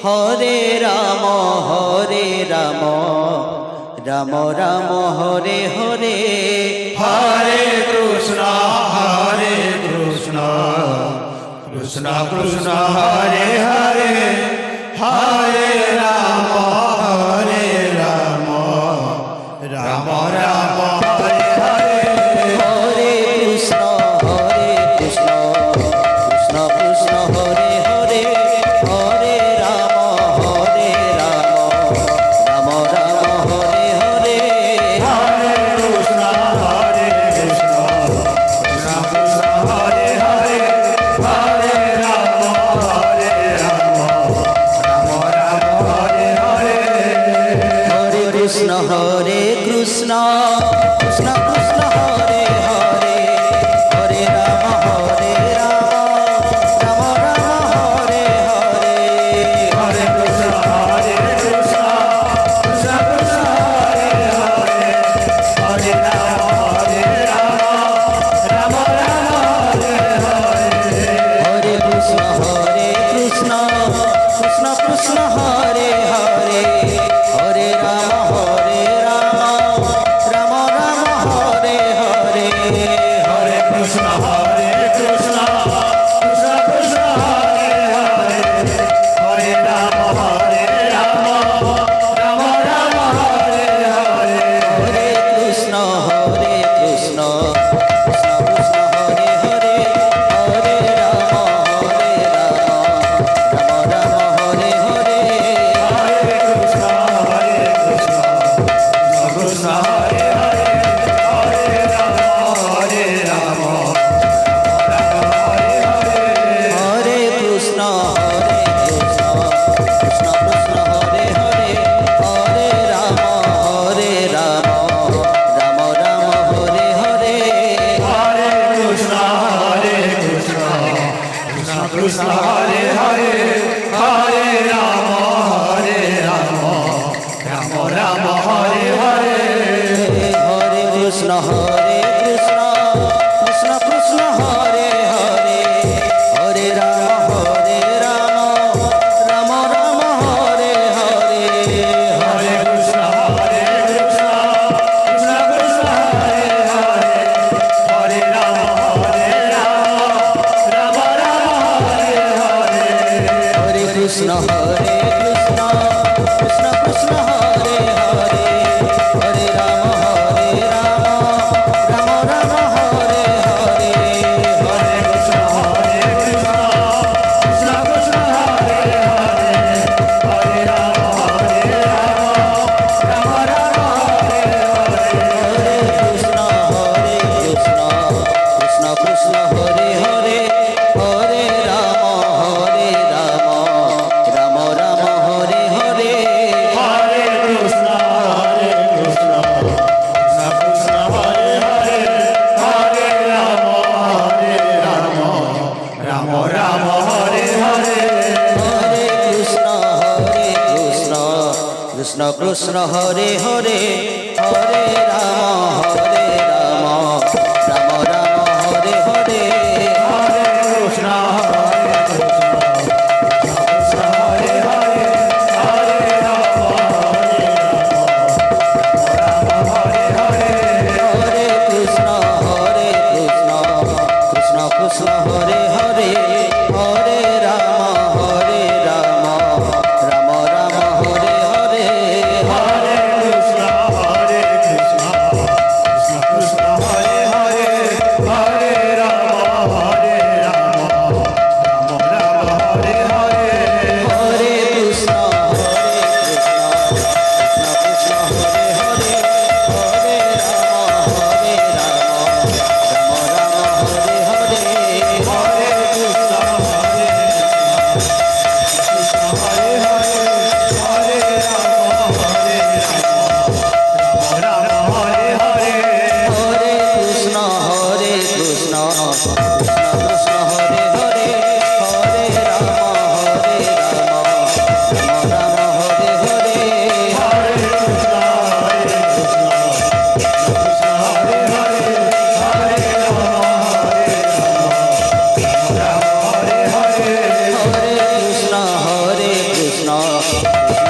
Hare Ram Ram Ram Hare Hare, Hare Krishna Krishna Krishna Hare Hare, Hare Ram Ram Ram Hare Hare. Hare Krishna Krishna Krishna Hare Hare, Hare Ram Ram Ram Hare Hare. Hare Krishna Krishna Krishna Hare Hare, Hare Ram Ram Ram Hare Hare. Hare Krishna Krishna Krishna Krishna Hare Hare, Hare Ram Ram Ram Hare Hare. Hare Krishna Krishna Krishna Krishna Hare Hare, Hare Ram Ram Ram Hare Hare. Hare Krishna Krishna Krishna Krishna Hare Hare, Hare Ram Ram Ram Hare Hare. Hare Krishna Krishna Krishna Krishna Hare Hare, Hare Ram Ram Ram Hare Hare. Hare Krishna Krishna Krishna Krishna Hare Hare, Hare Ram Ram Hare Hare. Hare Krishna Krishna Krishna Hare Hare, Hare Ram Ram Hare Hare. Hare Krishna Krishna Krishna Krishna Hare Hare, Hare Ram Ram Ram Hare Hare. Hare Krishna Krishna Krishna Krishna Hare Hare, Hare Ram Ram Ram Hare Hare. Hare Krishna Krishna Krishna Krishna Hare Hare, Hare Ram Ram Ram Hare Hare. Hare Krishna Krishna Krishna Krishna Hare Hare, Hare Ram Ram Ram Hare Hare. Hare Krishna Krishna Krishna Krishna Hare Hare, Hare Ram Ram Ram Hare Hare. Hare Krishna Krishna Krishna Krishna Hare Hare, Hare Ram Ram Ram Hare Hare. Hare Krishna Krishna Krishna Krishna Hare Hare, Hare Ram Ram Ram Hare Hare. Hare Krishna Krishna Krishna Krishna Hare Hare, Hare Ram Ram Ram Hare Hare. Hare Krishna Krishna Krishna Hare Hare, Hare Ram Ram Ram Hare Hare. Hare Krishna Krishna Hare Hare, Hare Ram Ram Hare Hare. Hare Krishna Krishna Krishna Hare Hare, Hare Ram Ram Ram Hare Hare. Hare Krishna Krishna Krishna Krishna